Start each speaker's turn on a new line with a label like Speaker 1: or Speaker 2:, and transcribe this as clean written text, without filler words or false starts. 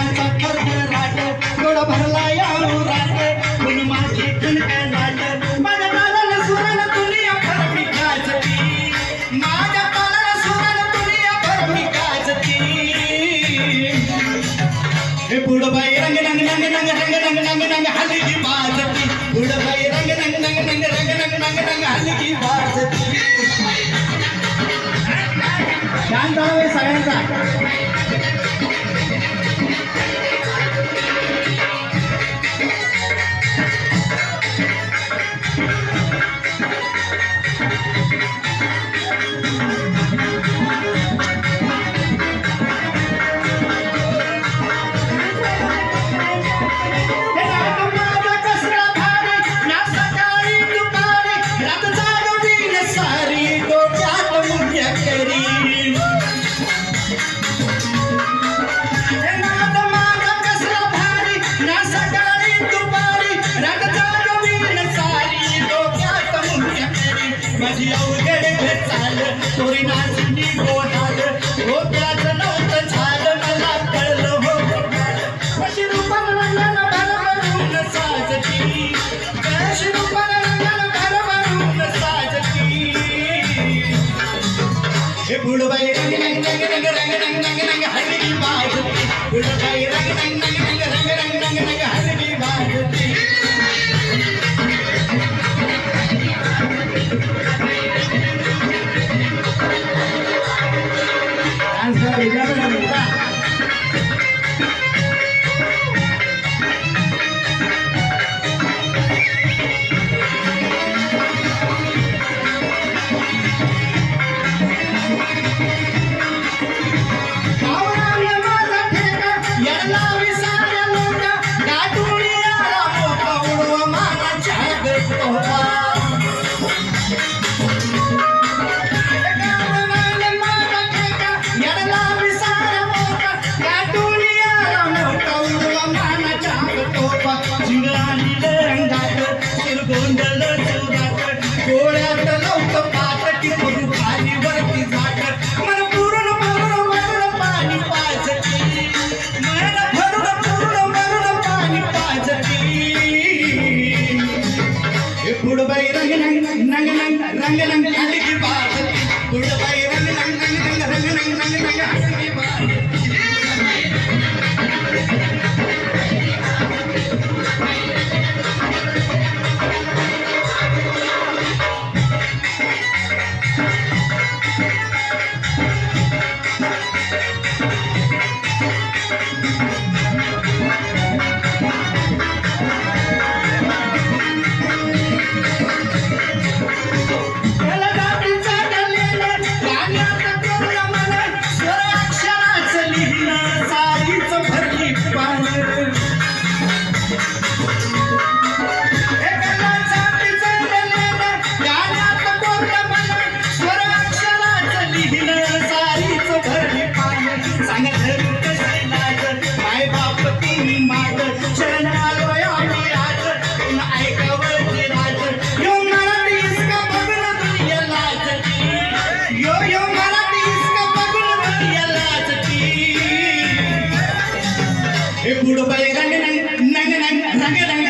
Speaker 1: फुलांचा फरफराट गोड भरला या उरात पण माझी ठणका लाट माझ्या तालाला सुराला दुनिया भर मी गाजती माझ्या तालाला सुराला दुनिया भर मी गाजती हे बुडबाई रंग रंग रंग रंग रंग रंग रंग रंग हलकी बाजती बुडबाई रंग रंग रंग रंग रंग रंग रंग रंग हलकी बाजती शांत आहे सगळ्यांचा माझी अवघड चाल तोरी नाचणी बोलाल हो त्याचं नव्हतं झालं मला कळलं हो कशी रूपाला रंगाला भरभरून साजती कशी रूपाला रंगाला भरभरून साजती हे बुडबाई रंग रंग रंग रंग रंग रंग रंग रंग हलकी बाजती बुडबाई रंग रंग रंग रंग रंग रंग रंग रंग हलकी बाजती बुडबाई रंग रंग रंग रंग रंग रंग हलकी बाजती बुडबाई रंग रंग रंग रंग रंग रंग रंग रंग हलकी बाजती बुडबाई रंग रंग रंग रंग रंग रंग